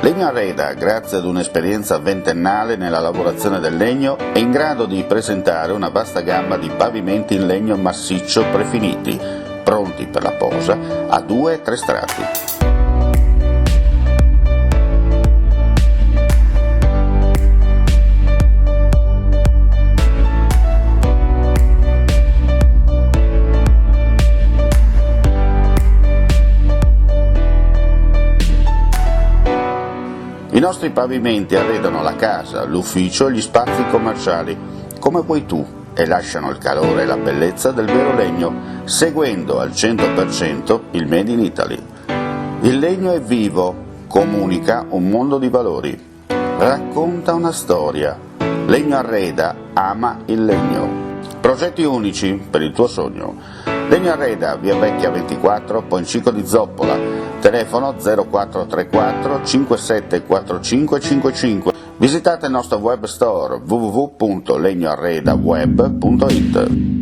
Legno Arreda, grazie ad un'esperienza ventennale nella lavorazione del legno, è in grado di presentare una vasta gamma di pavimenti in legno massiccio prefiniti, pronti per la posa a 2-3 strati. I nostri pavimenti arredano la casa, l'ufficio e gli spazi commerciali, come vuoi tu, e lasciano il calore e la bellezza del vero legno, seguendo al 100% il Made in Italy. Il legno è vivo, comunica un mondo di valori, racconta una storia. Legno Arreda ama il legno. Progetti unici per il tuo sogno. Legno Arreda, via Vecchia 24, Poncico di Zoppola, telefono 0434 574555. Visitate il nostro web store www.legnoarredaweb.it.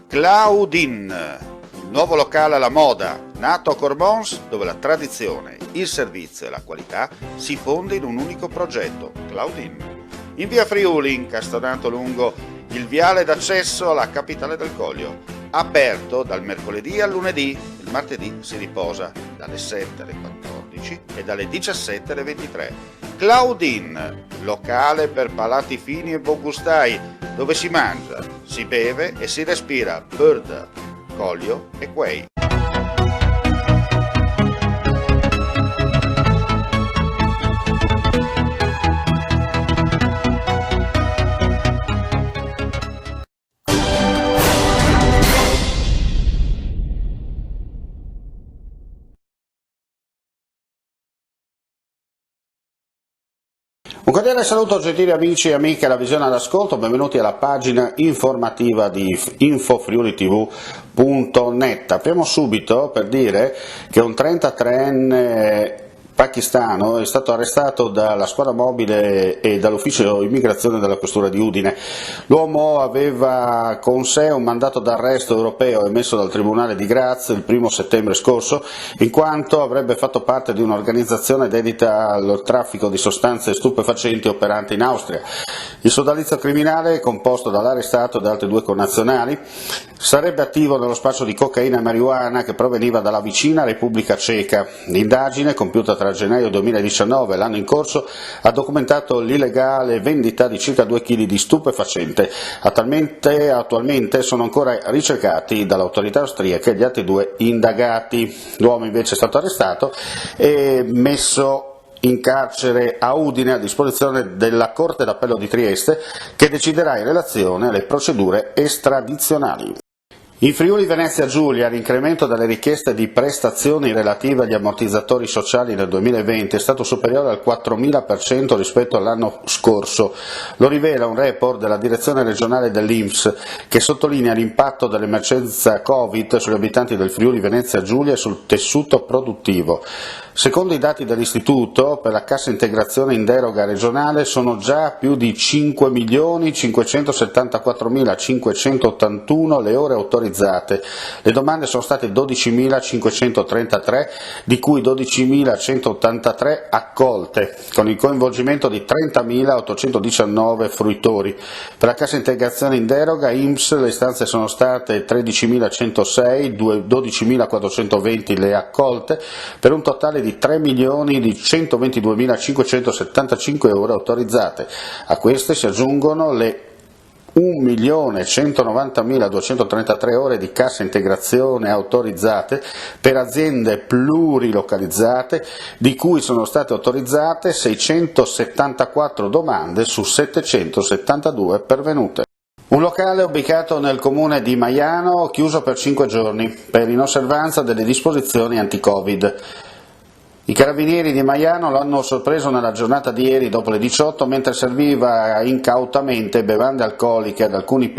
Claudin, il nuovo locale alla moda, nato a Corbons, dove la tradizione, il servizio e la qualità si fonde in un unico progetto, Claudin. In via Friuli, incastonato lungo il viale d'accesso alla capitale del Coglio, aperto dal mercoledì al lunedì, il martedì si riposa dalle 7 alle 14 e dalle 17 alle 23. Claudin, locale per palati fini e buongustai, dove si mangia, si beve e si respira bird, Coglio e quei. Un cordiale saluto gentili amici e amiche alla visione all'ascolto, benvenuti alla pagina informativa di infofriulitv.net. Apriamo subito per dire che un 33enne pakistano è stato arrestato dalla squadra mobile e dall'ufficio immigrazione della questura di Udine. L'uomo aveva con sé un mandato d'arresto europeo emesso dal Tribunale di Graz il 1 settembre scorso, in quanto avrebbe fatto parte di un'organizzazione dedita al traffico di sostanze stupefacenti operante in Austria. Il sodalizio criminale, composto dall'arrestato e da altri 2 connazionali, sarebbe attivo nello spaccio di cocaina e marijuana che proveniva dalla vicina Repubblica Ceca. L'indagine, compiuta tra gennaio 2019 e l'anno in corso, ha documentato l'illegale vendita di circa 2 kg di stupefacente. Attualmente sono ancora ricercati dall'autorità austriache gli altri 2 indagati. L'uomo invece è stato arrestato e messo in carcere a Udine a disposizione della Corte d'Appello di Trieste, che deciderà in relazione alle procedure estradizionali. In Friuli Venezia Giulia l'incremento delle richieste di prestazioni relative agli ammortizzatori sociali nel 2020 è stato superiore al 4.000% rispetto all'anno scorso. Lo rivela un report della direzione regionale dell'INPS che sottolinea l'impatto dell'emergenza Covid sugli abitanti del Friuli Venezia Giulia e sul tessuto produttivo. Secondo i dati dell'Istituto, per la cassa integrazione in deroga regionale sono già più di 5.574.581 le ore autorizzate. Le domande sono state 12.533, di cui 12.183 accolte, con il coinvolgimento di 30.819 fruitori. Per la cassa integrazione in deroga INPS le istanze sono state 13.106, 12.420 le accolte, per un totale di 3.122.575 euro autorizzate. A queste si aggiungono le 1.190.233 ore di cassa integrazione autorizzate per aziende plurilocalizzate, di cui sono state autorizzate 674 domande su 772 pervenute. Un locale ubicato nel comune di Maiano chiuso per 5 giorni per inosservanza delle disposizioni anti-Covid. I carabinieri di Maiano l'hanno sorpreso nella giornata di ieri dopo le 18 mentre serviva incautamente bevande alcoliche ad alcuni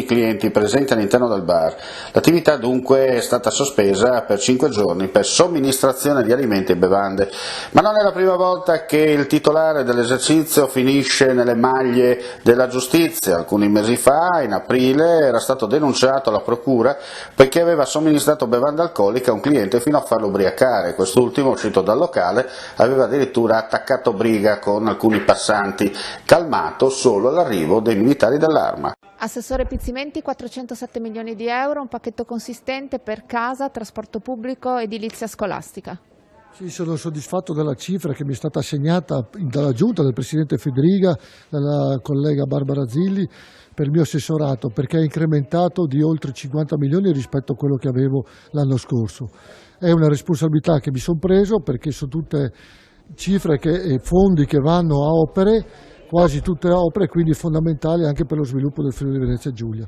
clienti presenti all'interno del bar. L'attività dunque è stata sospesa per 5 giorni per somministrazione di alimenti e bevande. Ma non è la prima volta che il titolare dell'esercizio finisce nelle maglie della giustizia. Alcuni mesi fa, in aprile, era stato denunciato alla procura poiché aveva somministrato bevande alcoliche a un cliente fino a farlo ubriacare. Quest'ultimo, uscito dal locale, aveva addirittura attaccato briga con alcuni passanti, calmato solo all'arrivo dei militari dell'Arma. Assessore Pizzimenti, 407 milioni di euro, un pacchetto consistente per casa, trasporto pubblico, edilizia scolastica. Sì, sono soddisfatto della cifra che mi è stata assegnata dalla Giunta, dal Presidente Federica, dalla collega Barbara Zilli per il mio assessorato, perché è incrementato di oltre 50 milioni rispetto a quello che avevo l'anno scorso. È una responsabilità che mi sono preso perché sono tutte cifre e fondi che vanno a opere, quasi tutte opere, quindi fondamentali anche per lo sviluppo del Friuli Venezia Giulia.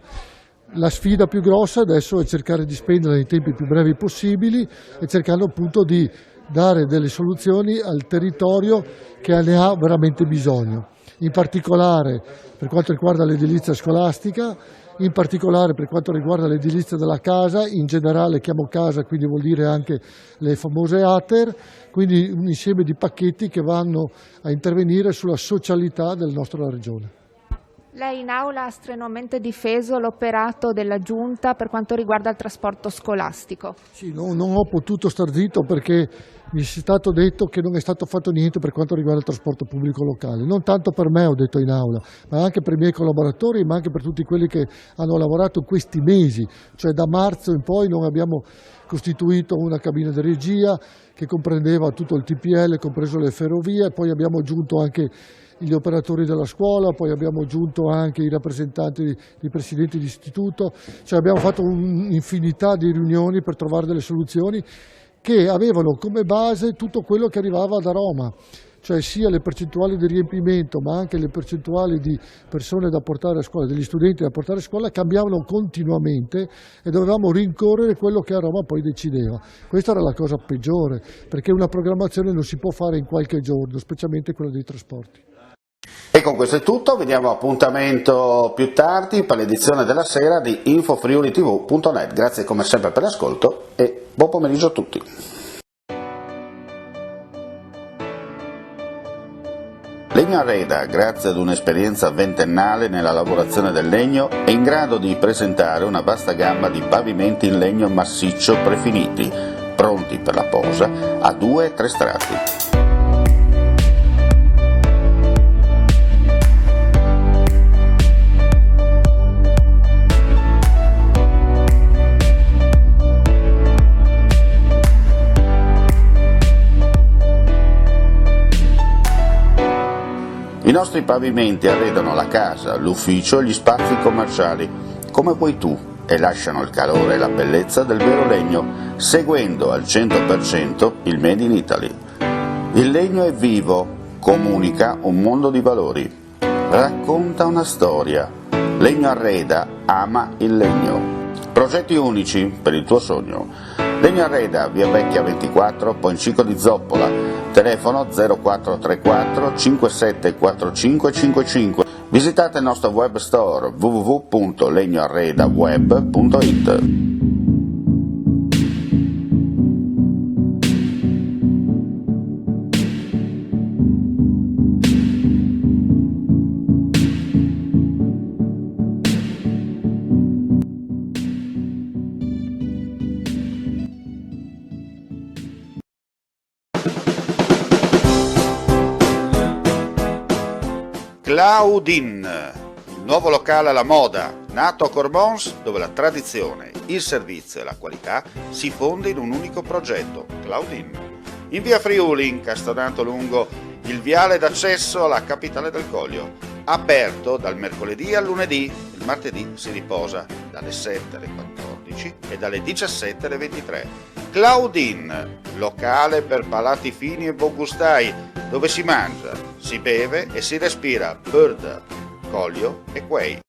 La sfida più grossa adesso è cercare di spenderla nei tempi più brevi possibili e cercando appunto di dare delle soluzioni al territorio che ne ha veramente bisogno, in particolare per quanto riguarda l'edilizia scolastica, in particolare per quanto riguarda l'edilizia della casa, in generale chiamo casa, quindi vuol dire anche le famose ATER, quindi un insieme di pacchetti che vanno a intervenire sulla socialità della nostra regione. Lei in aula ha strenuamente difeso l'operato della Giunta per quanto riguarda il trasporto scolastico. Sì, non ho potuto star zitto perché mi è stato detto che non è stato fatto niente per quanto riguarda il trasporto pubblico locale. Non tanto per me, ho detto in aula, ma anche per i miei collaboratori, ma anche per tutti quelli che hanno lavorato questi mesi. Cioè da marzo in poi non abbiamo costituito una cabina di regia che comprendeva tutto il TPL, compreso le ferrovie, poi abbiamo aggiunto anche gli operatori della scuola, poi abbiamo aggiunto anche i rappresentanti, i presidenti di istituto, cioè abbiamo fatto un'infinità di riunioni per trovare delle soluzioni che avevano come base tutto quello che arrivava da Roma, cioè sia le percentuali di riempimento ma anche le percentuali di persone da portare a scuola, degli studenti da portare a scuola cambiavano continuamente e dovevamo rincorrere quello che a Roma poi decideva. Questa era la cosa peggiore, perché una programmazione non si può fare in qualche giorno, specialmente quella dei trasporti. E con questo è tutto, vediamo appuntamento più tardi per l'edizione della sera di infofriulitv.net. Grazie come sempre per l'ascolto e buon pomeriggio a tutti. Legno Arreda, grazie ad un'esperienza ventennale nella lavorazione del legno, è in grado di presentare una vasta gamma di pavimenti in legno massiccio prefiniti, pronti per la posa a 2 e 3 strati. I nostri pavimenti arredano la casa, l'ufficio e gli spazi commerciali, come vuoi tu, e lasciano il calore e la bellezza del vero legno, seguendo al 100% il Made in Italy. Il legno è vivo, comunica un mondo di valori, racconta una storia. Legno Arreda ama il legno. Progetti unici per il tuo sogno. Legno Arreda, via Vecchia 24, Poncico di Zoppola, telefono 0434 5745 55. Visitate il nostro web store www.legnoarredaweb.it. Claudin, il nuovo locale alla moda, nato a Cormons, dove la tradizione, il servizio e la qualità si fonde in un unico progetto, Claudin. In via Friuli, incastonato lungo il viale d'accesso alla capitale del Coglio, aperto dal mercoledì al lunedì, il martedì si riposa dalle 7 alle 14 e dalle 17 alle 23. Claudin, locale per palati fini e buongustai, dove si mangia, si beve e si respira bird, Coglio e quei.